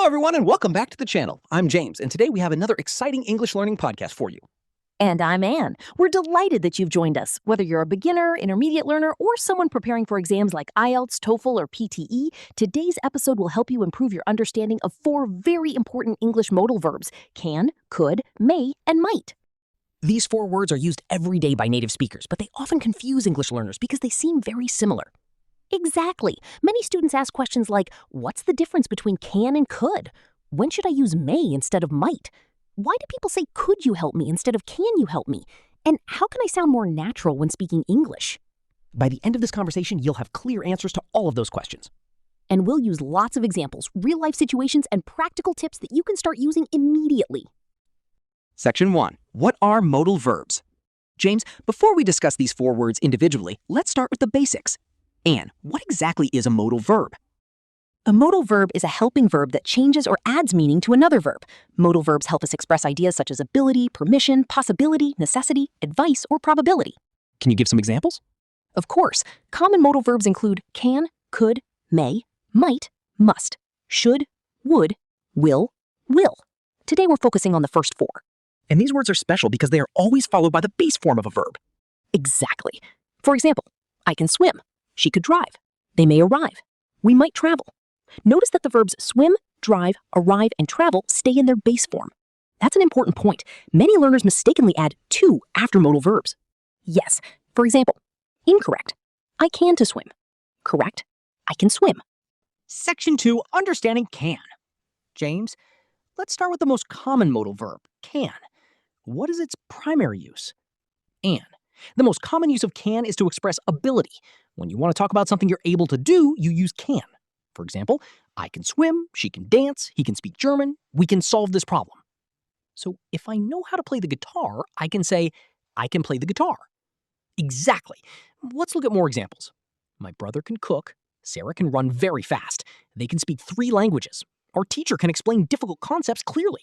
everyone, and welcome back to the channel. I'm James, and today we have another exciting English learning podcast for you. And I'm Anne. We're delighted that you've joined us. Whether you're a beginner, intermediate learner, or someone preparing for exams like IELTS, TOEFL, or PTE, today's episode will help you improve your understanding of 4 very important English modal verbs: can, could, may, and might. These 4 words are used every day by native speakers, but they often confuse English learners because they seem very similar. Exactly. Many students ask questions like, what's the difference between can and could? When should I use may instead of might? Why do people say, could you help me instead of can you help me? And how can I sound more natural when speaking English? By the end of this conversation, you'll have clear answers to all of those questions. And we'll use lots of examples, real-life situations, and practical tips that you can start using immediately. Section 1. What are modal verbs? James, before we discuss these 4 words individually, let's start with the basics. Anne, what exactly is a modal verb? A modal verb is a helping verb that changes or adds meaning to another verb. Modal verbs help us express ideas such as ability, permission, possibility, necessity, advice, or probability. Can you give some examples? Of course, common modal verbs include can, could, may, might, must, should, would, will. Today we're focusing on the first 4. And these words are special because they are always followed by the base form of a verb. Exactly. For example, I can swim. She could drive. They may arrive. We might travel. Notice that the verbs swim, drive, arrive, and travel stay in their base form. That's an important point. Many learners mistakenly add to after modal verbs. Yes, for example, incorrect. I can to swim. Correct. I can swim. Section 2. Understanding can. James, let's start with the most common modal verb, can. What is its primary use? Anne, the most common use of can is to express ability. When you want to talk about something you're able to do, you use can. For example, I can swim, she can dance, he can speak German, we can solve this problem. So if I know how to play the guitar, I can say, I can play the guitar. Exactly. Let's look at more examples. My brother can cook, Sarah can run very fast, they can speak 3 languages. Our teacher can explain difficult concepts clearly.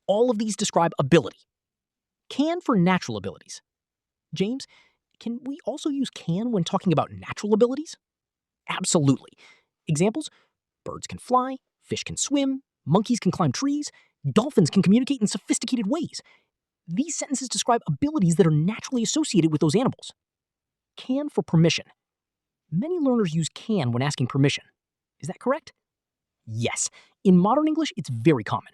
All of these describe ability. Can for natural abilities. James, can we also use can when talking about natural abilities? Absolutely. Examples: birds can fly, fish can swim, monkeys can climb trees, dolphins can communicate in sophisticated ways. These sentences describe abilities that are naturally associated with those animals. Can for permission. Many learners use can when asking permission. Is that correct? Yes. In modern English, it's very common.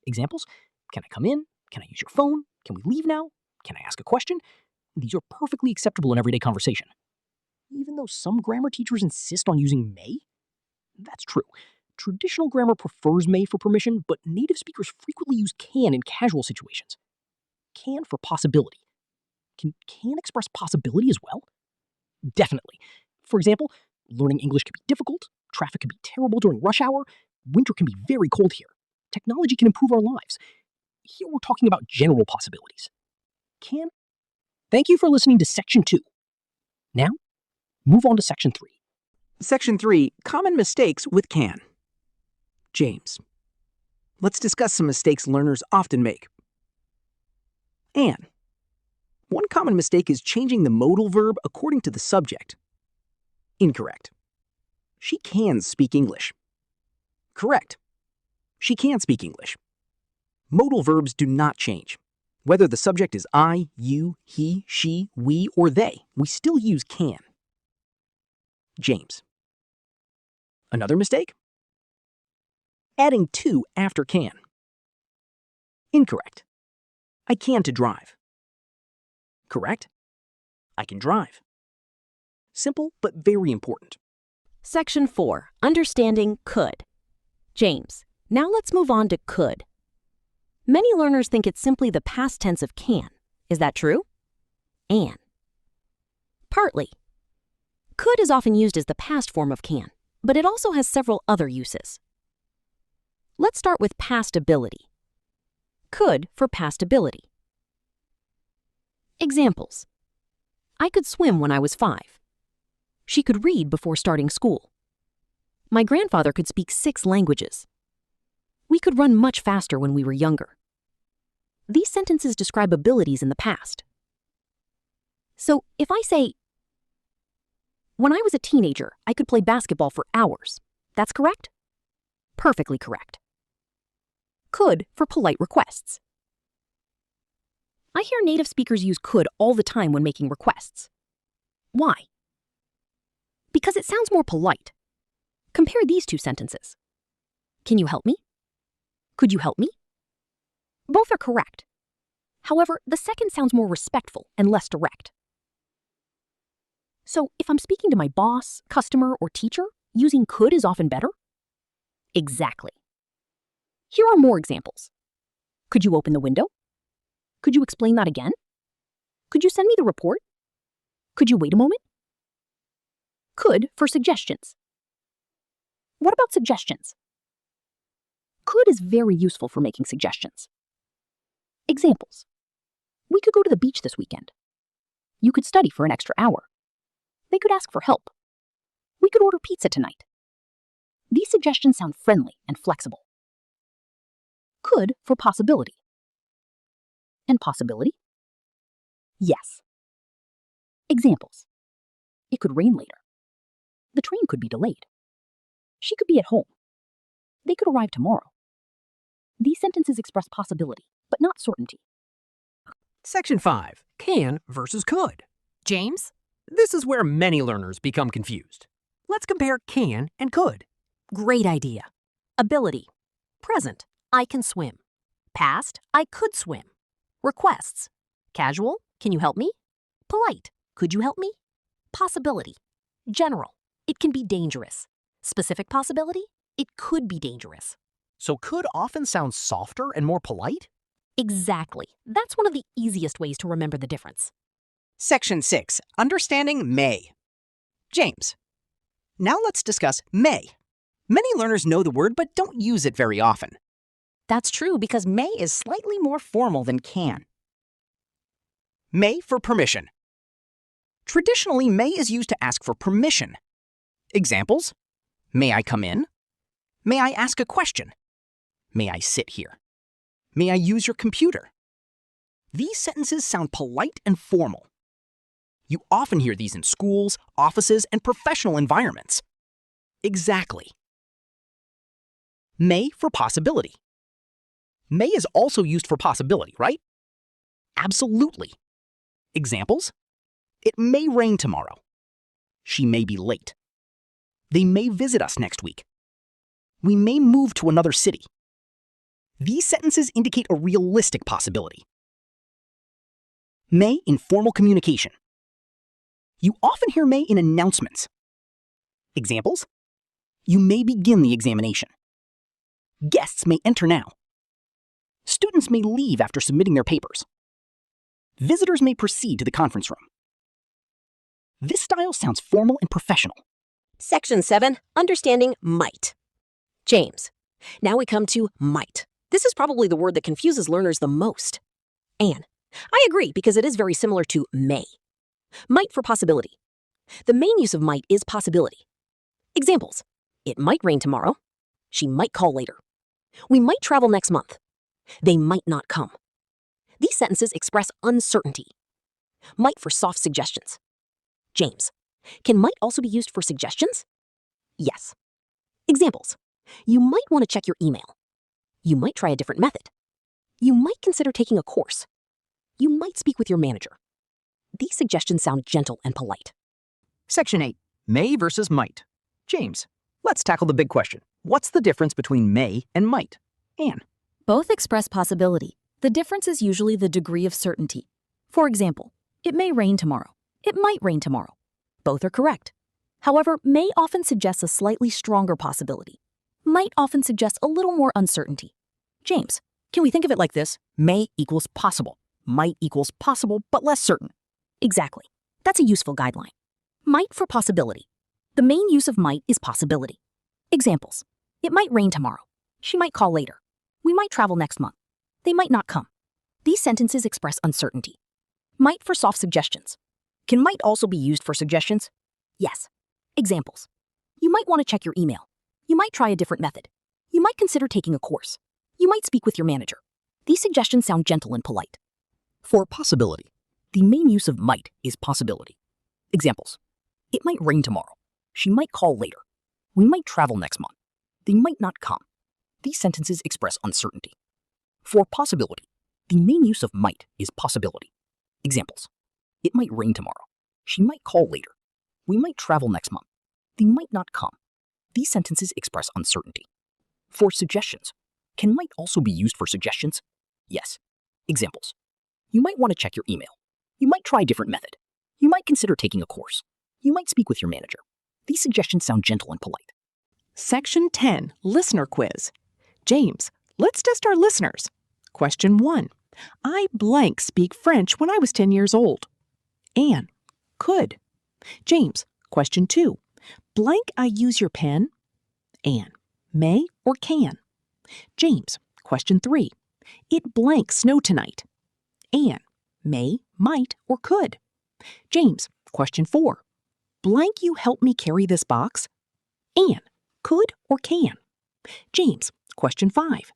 Examples: can I come in? Can I use your phone? Can we leave now? Can I ask a question? These are perfectly acceptable in everyday conversation. Even though some grammar teachers insist on using may? That's true. Traditional grammar prefers may for permission, but native speakers frequently use can in casual situations. Can for possibility. Can can express possibility as well? Definitely. For example, learning English can be difficult, traffic can be terrible during rush hour, winter can be very cold here. Technology can improve our lives. Here we're talking about general possibilities. Can. Thank you for listening to Section 2. Now, move on to Section 3. Section 3. Common mistakes with can. James, let's discuss some mistakes learners often make. Anne, one common mistake is changing the modal verb according to the subject. Incorrect. She can speak English. Correct. She can speak English. Modal verbs do not change. Whether the subject is I, you, he, she, we, or they, we still use can. James. Another mistake? Adding to after can. Incorrect. I can to drive. Correct. I can drive. Simple, but very important. Section 4. Understanding could. James, now let's move on to could. Many learners think it's simply the past tense of can. Is that true? Anne. Partly. Could is often used as the past form of can, but it also has several other uses. Let's start with past ability. Could for past ability. Examples: I could swim when I was 5. She could read before starting school. My grandfather could speak 6 languages. We could run much faster when we were younger. These sentences describe abilities in the past. So if I say, when I was a teenager, I could play basketball for hours. That's correct? Perfectly correct. Could for polite requests. I hear native speakers use could all the time when making requests. Why? Because it sounds more polite. Compare these two sentences. Can you help me? Could you help me? Both are correct. However, the second sounds more respectful and less direct. So, if I'm speaking to my boss, customer, or teacher, using could is often better? Exactly. Here are more examples. Could you open the window? Could you explain that again? Could you send me the report? Could you wait a moment? Could for suggestions. What about suggestions? Could is very useful for making suggestions. Examples. We could go to the beach this weekend. You could study for an extra hour. They could ask for help. We could order pizza tonight. These suggestions sound friendly and flexible. Could for possibility. And possibility? Yes. Examples. It could rain later. The train could be delayed. She could be at home. They could arrive tomorrow. These sentences express possibility, but not certainty. Section 5. Can versus could. James? This is where many learners become confused. Let's compare can and could. Great idea. Ability. Present. I can swim. Past. I could swim. Requests. Casual. Can you help me? Polite. Could you help me? Possibility. General. It can be dangerous. Specific possibility. It could be dangerous. So could often sounds softer and more polite? Exactly. That's one of the easiest ways to remember the difference. Section 6. Understanding may. James. Now let's discuss may. Many learners know the word but don't use it very often. That's true because may is slightly more formal than can. May for permission. Traditionally, may is used to ask for permission. Examples: may I come in? May I ask a question? May I sit here? May I use your computer? These sentences sound polite and formal. You often hear these in schools, offices, and professional environments. Exactly. May for possibility. May is also used for possibility, right? Absolutely. Examples: it may rain tomorrow. She may be late. They may visit us next week. We may move to another city. These sentences indicate a realistic possibility. May in formal communication. You often hear may in announcements. Examples: you may begin the examination. Guests may enter now. Students may leave after submitting their papers. Visitors may proceed to the conference room. This style sounds formal and professional. Section 7. Understanding might. James. Now we come to might. This is probably the word that confuses learners the most. Anne. I agree because it is very similar to may. Might for possibility. The main use of might is possibility. Examples: it might rain tomorrow. She might call later. We might travel next month. They might not come. These sentences express uncertainty. Might for soft suggestions. James. Can might also be used for suggestions? Yes. Examples: you might want to check your email. You might try a different method. You might consider taking a course. You might speak with your manager. These suggestions sound gentle and polite. Section 8. May versus might. James, let's tackle the big question. What's the difference between may and might? Anne. Both express possibility. The difference is usually the degree of certainty. For example, it may rain tomorrow. It might rain tomorrow. Both are correct. However, may often suggests a slightly stronger possibility. Might often suggests a little more uncertainty. James, can we think of it like this? May equals possible. Might equals possible but less certain. Exactly. That's a useful guideline. Might for possibility. The main use of might is possibility. Examples: it might rain tomorrow. She might call later. We might travel next month. They might not come. These sentences express uncertainty. Might for soft suggestions. Can might also be used for suggestions? Yes. Examples: you might want to check your email. You might try a different method. You might consider taking a course. You might speak with your manager. These suggestions sound gentle and polite. For possibility, the main use of might is possibility. Examples: it might rain tomorrow. She might call later. We might travel next month. They might not come. These sentences express uncertainty. For possibility, the main use of might is possibility. Examples: it might rain tomorrow. She might call later. We might travel next month. They might not come. These sentences express uncertainty. For suggestions, can might also be used for suggestions? Yes. Examples: you might want to check your email. You might try a different method. You might consider taking a course. You might speak with your manager. These suggestions sound gentle and polite. Section 10, Listener Quiz. James, let's test our listeners. Question 1. I blank speak French when I was 10 years old. Anne, could. James, question 2. Blank I use your pen. Anne, may or can. James, question 3. It blank snow tonight. Anne, may, might, or could. James, question 4. Blank you help me carry this box. Anne, could or can. James, question 5.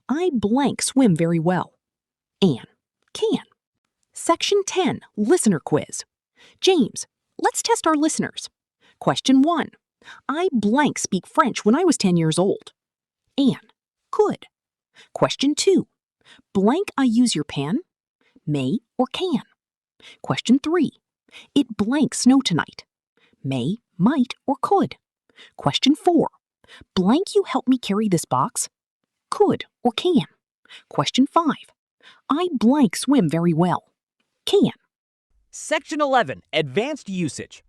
I blank swim very well. Anne, can. Section 10, Listener Quiz. James, let's test our listeners. Question 1. I blank speak French when I was 10 years old. Anne, could. Question 2. Blank I use your pen. May or can. Question 3. It blank snow tonight. May, might, or could. Question 4. Blank you help me carry this box. Could or can. Question 5. I blank swim very well. Can. Section 11, Advanced Usage.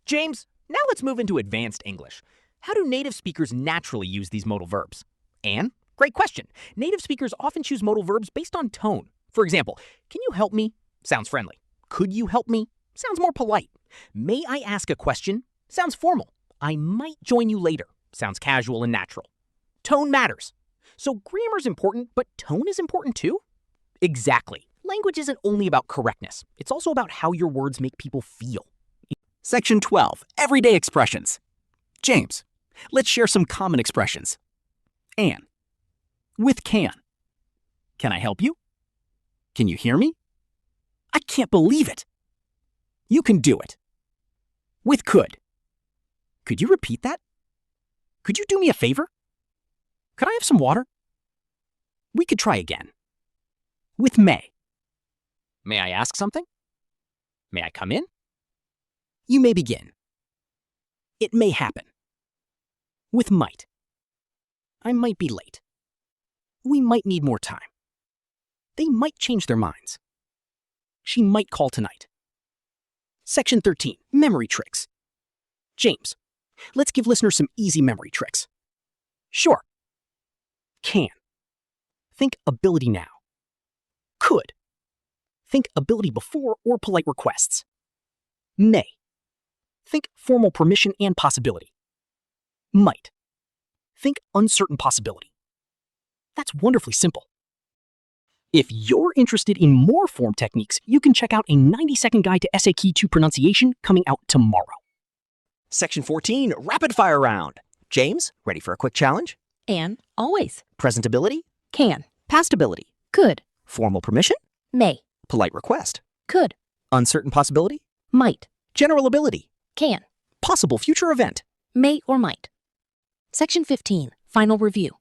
James, now let's move into advanced English. How do native speakers naturally use these modal verbs? Anne, great question. Native speakers often choose modal verbs based on tone. For example, can you help me? Sounds friendly. Could you help me? Sounds more polite. May I ask a question? Sounds formal. I might join you later. Sounds casual and natural. Tone matters. So grammar's important, but tone is important too? Exactly. Language isn't only about correctness. It's also about how your words make people feel. Section 12, Everyday Expressions. James, let's share some common expressions. Anne, with can. Can I help you? Can you hear me? I can't believe it. You can do it. With could. Could you repeat that? Could you do me a favor? Could I have some water? We could try again. With may. May I ask something? May I come in? You may begin. It may happen. With might. I might be late. We might need more time. They might change their minds. She might call tonight. Section 13, Memory Tricks. James, let's give listeners some easy memory tricks. Sure. Can. Think ability now. Could. Think ability before or polite requests. May. Think formal permission and possibility. Might. Think uncertain possibility. That's wonderfully simple. If you're interested in more form techniques, you can check out a 90-second guide to essay key 2 pronunciation coming out tomorrow. Section 14, Rapid Fire Round. James, ready for a quick challenge? Anne, always. Presentability, Can. pastability, Could. formal permission, May. polite request, Could. uncertain possibility, Might. general ability, Can. possible future event. May or might. Section 15, Final Review.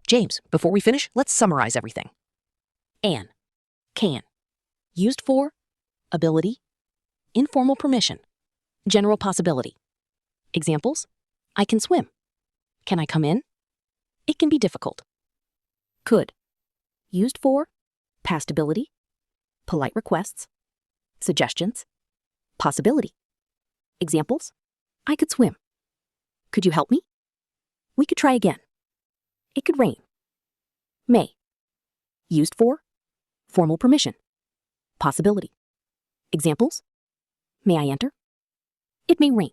James, before we finish, let's summarize everything. Anne. Can. Used for ability, informal permission, general possibility. Examples: I can swim. Can I come in? It can be difficult. Could. Used for past ability, polite requests, suggestions, possibility. Examples: I could swim. Could you help me? We could try again. It could rain. May. Used for formal permission, possibility. Examples: may I enter? It may rain.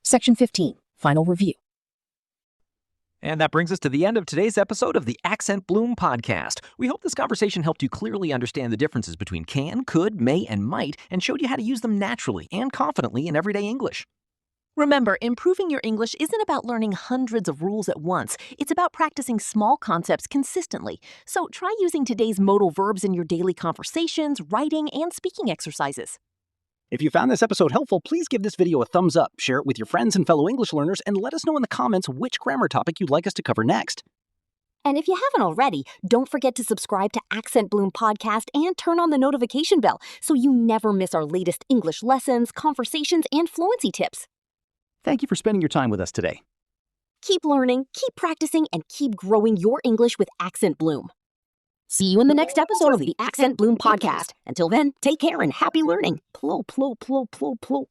Section 15, Final Review. And that brings us to the end of today's episode of the Accent Bloom podcast. We hope this conversation helped you clearly understand the differences between can, could, may, and might, and showed you how to use them naturally and confidently in everyday English. Remember, improving your English isn't about learning hundreds of rules at once. It's about practicing small concepts consistently. So try using today's modal verbs in your daily conversations, writing, and speaking exercises. If you found this episode helpful, please give this video a thumbs up, share it with your friends and fellow English learners, and let us know in the comments which grammar topic you'd like us to cover next. And if you haven't already, don't forget to subscribe to Accent Bloom Podcast and turn on the notification bell so you never miss our latest English lessons, conversations, and fluency tips. Thank you for spending your time with us today. Keep learning, keep practicing, and keep growing your English with Accent Bloom. See you in the next episode of the Accent Bloom Podcast. Until then, take care and happy learning. Plo, plo, plo, plo, plo.